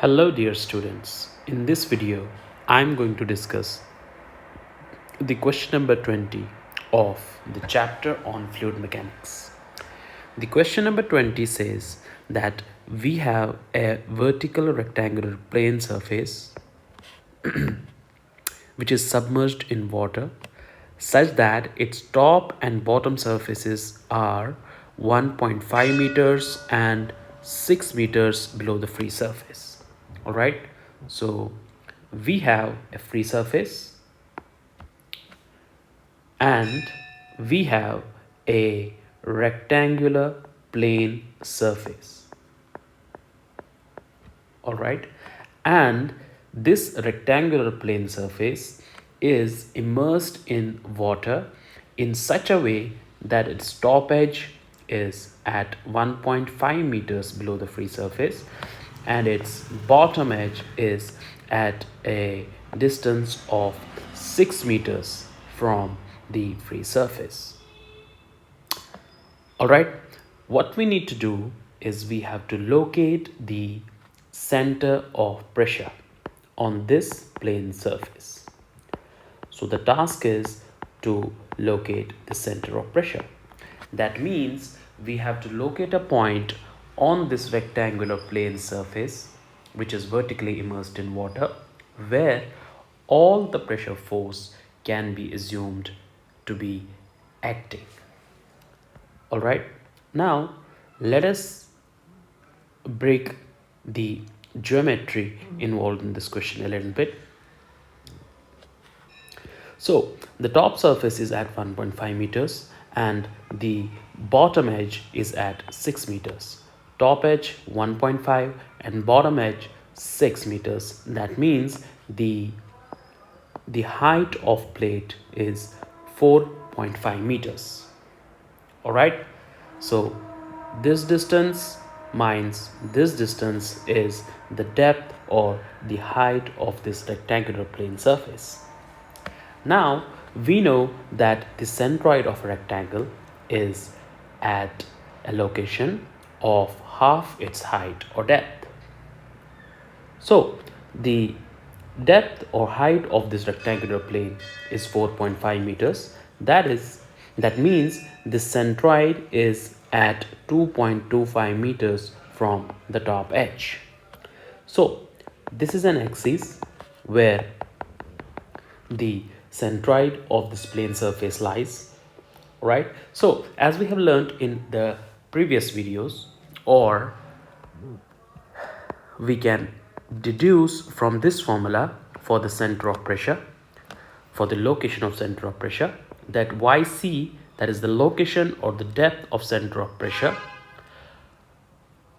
Hello dear students, in this video I am going to discuss the question number 20 of the chapter on fluid mechanics. The question number 20 says that we have a vertical rectangular plane surface which is submerged in water such that its top and bottom surfaces are 1.5 meters and 6 meters below the free surface. All right, so we have a free surface and we have a rectangular plane surface. All right, and this rectangular plane surface is immersed in water in such a way that its top edge is at 1.5 meters below the free surface and its bottom edge is at a distance of 6 meters from the free surface. All right, what we need to do is we have to locate the center of pressure on this plane surface. So the task is to locate the center of pressure. That means we have to locate a point on this rectangular plane surface which is vertically immersed in water where all the pressure force can be assumed to be acting. All right, now let us break the geometry involved in this question a little bit. So the top surface is at 1.5 meters and the bottom edge is at 6 meters. Top edge 1.5 and bottom edge 6 meters. That means the height of plate is 4.5 meters. All right, so this distance minus this distance is the depth or the height of this rectangular plane surface. Now we know that the centroid of a rectangle is at a location of half its height or depth. So the depth or height of this rectangular plane is 4.5 meters. That means the centroid is at 2.25 meters from the top edge. So this is an axis where the centroid of this plane surface lies. Right, so as we have learned in the previous videos, or we can deduce from this formula for the center of pressure, for the location of center of pressure, that YC, that is the location or the depth of center of pressure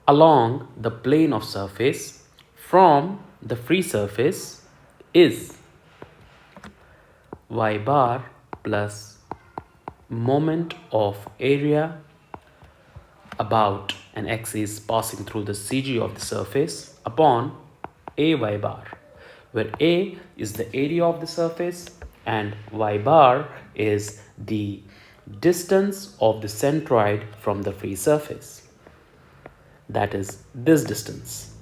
along the plane of surface from the free surface, is Y bar plus moment of area about an axis passing through the CG of the surface upon AY bar, where A is the area of the surface and Y bar is the distance of the centroid from the free surface. That is this distance,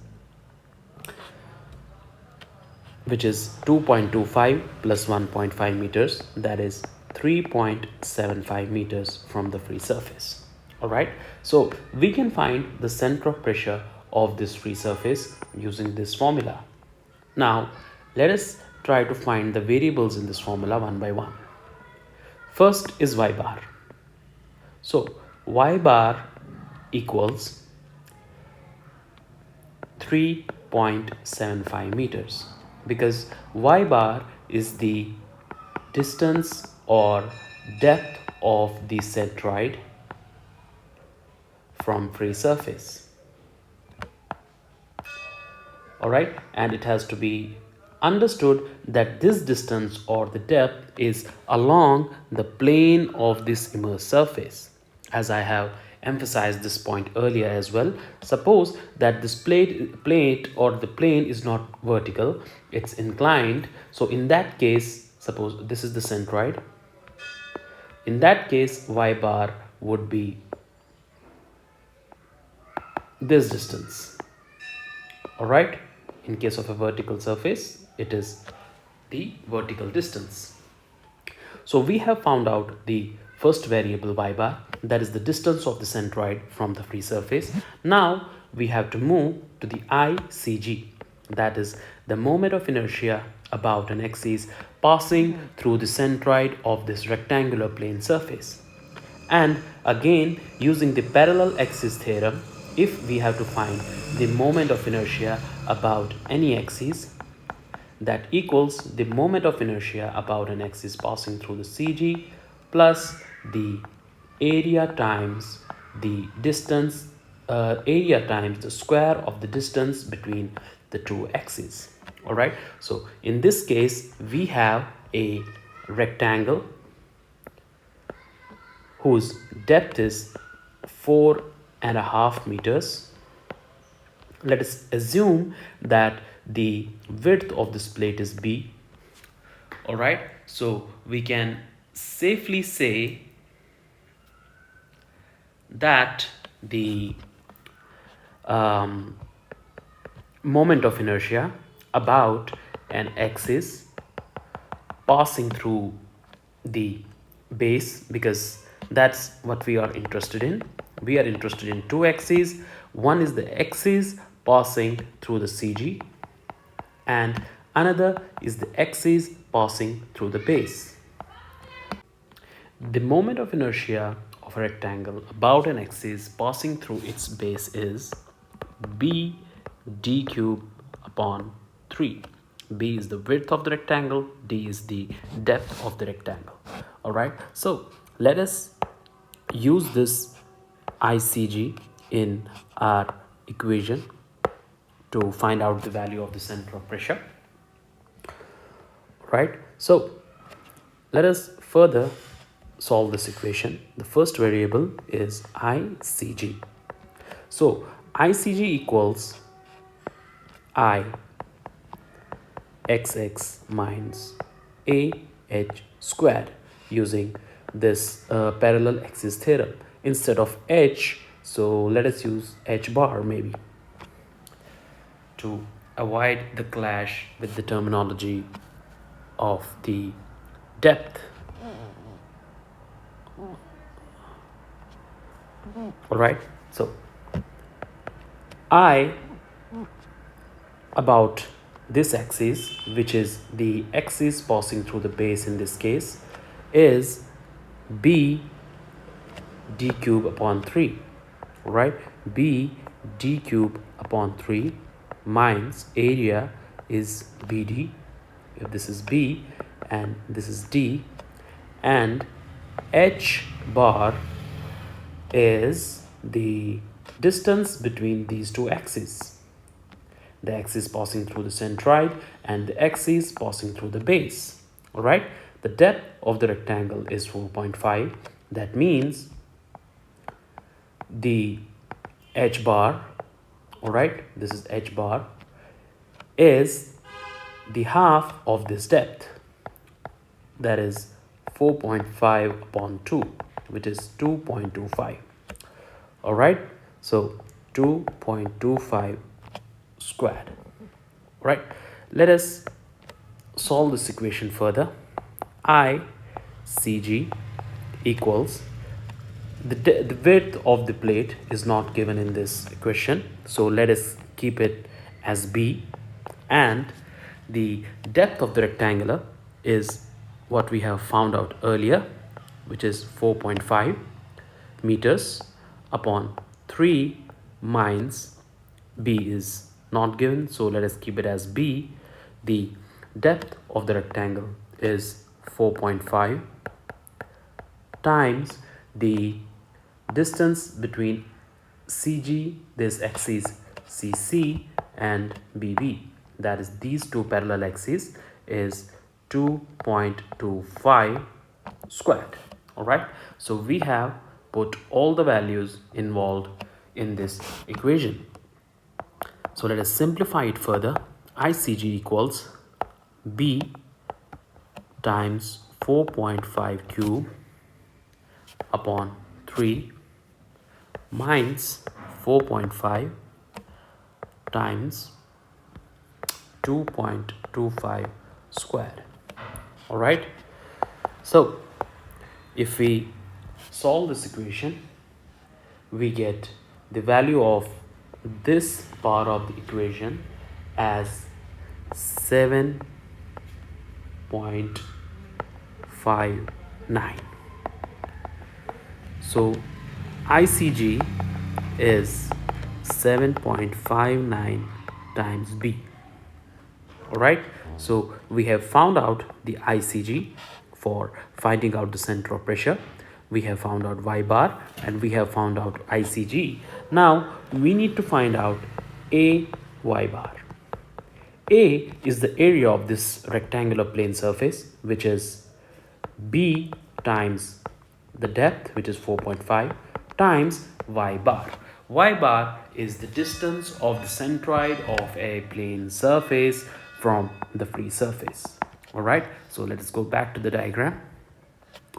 which is 2.25 plus 1.5 meters, that is 3.75 meters from the free surface. All right, so we can find the center of pressure of this free surface using this formula. Now let us try to find the variables in this formula one by one. First is Y bar. So Y bar equals 3.75 meters because Y bar is the distance or depth of the centroid from free surface. All right, and it has to be understood that this distance or the depth is along the plane of this immersed surface. As I have emphasized this point earlier as well, suppose that this plate or the plane is not vertical, it's inclined. So in that case, suppose this is the centroid. In that case, Y bar would be this distance. All right, in case of a vertical surface, it is the vertical distance. So we have found out the first variable y bar, that is the distance of the centroid from the free surface. Now we have to move to the ICG, that is the moment of inertia about an axis passing through the centroid of this rectangular plane surface. And again, using the parallel axis theorem, if we have to find the moment of inertia about any axis, that equals the moment of inertia about an axis passing through the CG plus the area times the distance, area times the square of the distance between the two axes. All right, so in this case we have a rectangle whose depth is 4.5 meters. Let us assume that the width of this plate is B. All right, so we can safely say that the moment of inertia about an axis passing through the base, because that's what we are interested in. We are interested in two axes. One is the axis passing through the CG and another is the axis passing through the base. The moment of inertia of a rectangle about an axis passing through its base is b d cube upon 3. B is the width of the rectangle, d is the depth of the rectangle. All right, so let us use this ICG in our equation to find out the value of the center of pressure. Right, so let us further solve this equation. The first variable is ICG. So ICG equals I xx minus AH squared using this parallel axis theorem. Instead of H, so let us use H bar maybe to avoid the clash with the terminology of the depth. All right, so I about this axis, which is the axis passing through the base in this case, is b d cube upon 3. Right, b d cube upon 3 minus area is bd, if this is b and this is d, and h bar is the distance between these two axes, the axis passing through the centroid and the axis passing through the base. All right, the depth of the rectangle is 4.5. That means the h bar, all right, this is h bar, is the half of this depth, that is 4.5 upon 2, which is 2.25. all right, so 2.25 squared. All right, let us solve this equation further. ICG equals the width of the plate is not given in this equation, so let us keep it as b, and the depth of the rectangular is what we have found out earlier, which is 4.5 meters upon 3 minus b is not given, so let us keep it as b. The depth of the rectangle is 4.5 times the distance between CG, this axis CC, and BB, that is these two parallel axes, is 2.25 squared. All right, so we have put all the values involved in this equation. So let us simplify it further. ICG equals B times 4.5 cube upon 3 minus 4.5 times 2.25 squared. All right, so if we solve this equation, we get the value of this part of the equation as 7.59. So ICG is 7.59 times B. All right, so we have found out the ICG for finding out the center of pressure. We have found out Y bar and we have found out ICG. Now we need to find out A Y bar. A is the area of this rectangular plane surface, which is B times the depth, which is 4.5, times Y bar. Y bar is the distance of the centroid of a plane surface from the free surface. All right, so let us go back to the diagram.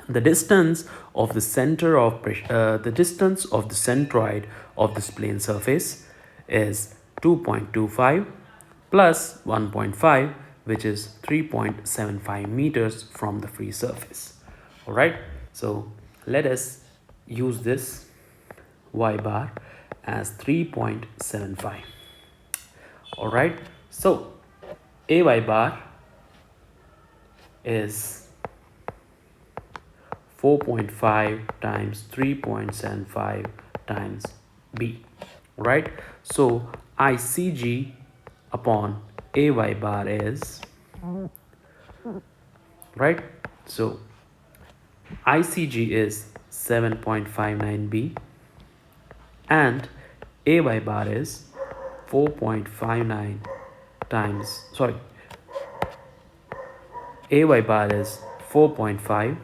The distance of the center of pressure, the distance of the centroid of this plane surface is 2.25 plus 1.5, which is 3.75 meters from the free surface. All right, so let us use this Y bar as 3.75. All right, so AY bar is 4.5 times 3.75 times B, right? So ICG upon AY bar is, right? So ICG is 7.59 B and AY bar is 4.59 times, sorry, AY bar is 4.5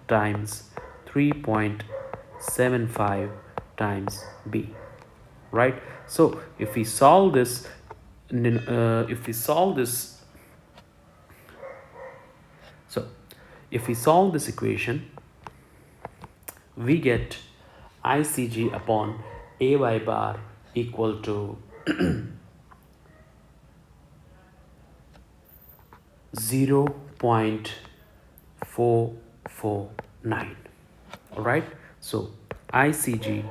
times 3.75 times B, right? So if we solve this, if we solve this equation, we get ICG upon AY bar equal to 0.449. all right, so ICG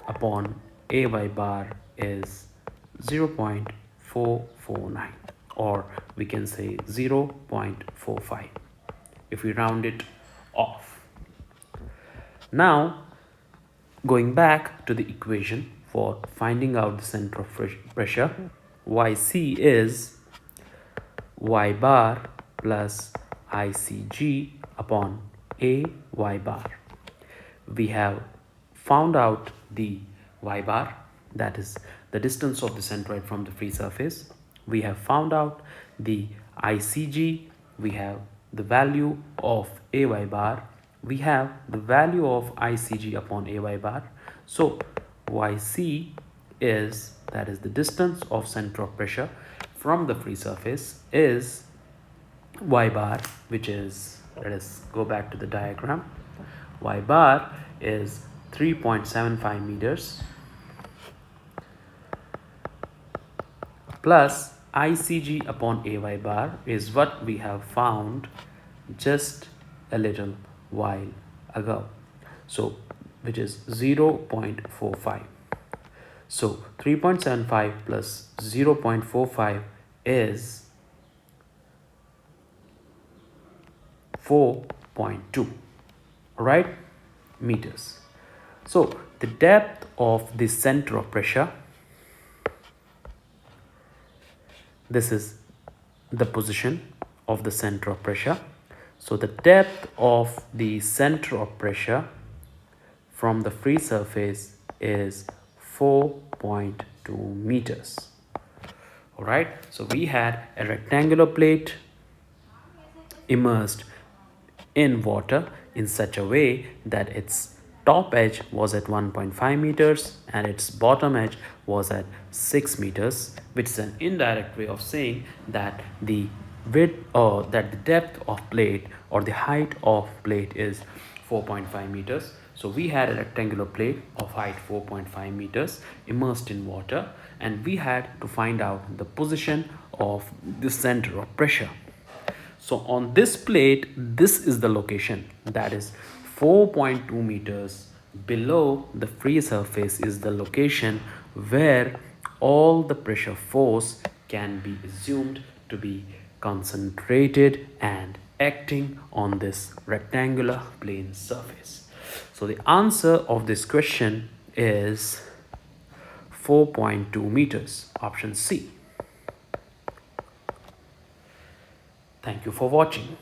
upon AY bar is 0.449, or we can say 0.45 if we round it off. Now going back to the equation for finding out the center of pressure, YC is Y bar plus ICG upon AY bar. We have found out the Y bar, that is the distance of the centroid from the free surface. We have found out the ICG, we have the value of AY bar, we have the value of ICG upon AY bar. So YC is, that is the distance of center of pressure from the free surface, is Y bar, which is, let us go back to the diagram. Y bar is 3.75 meters plus ICG upon AY bar is what we have found just a little while ago, so which is 0.45. So 3.75 plus 0.45 is 4.2, right, meters. So the depth of the center of pressure, this is the position of the center of pressure. So the depth of the center of pressure from the free surface is 4.2 meters. All right, so we had a rectangular plate immersed in water in such a way that its top edge was at 1.5 meters and its bottom edge was at 6 meters, which is an indirect way of saying that the width or that the depth of plate or the height of plate is 4.5 meters. So we had a rectangular plate of height 4.5 meters immersed in water, and we had to find out the position of the center of pressure. So on this plate, this is the location, that is 4.2 meters below the free surface is the location where all the pressure force can be assumed to be concentrated and acting on this rectangular plane surface. So the answer of this question is 4.2 meters, option C. Thank you for watching.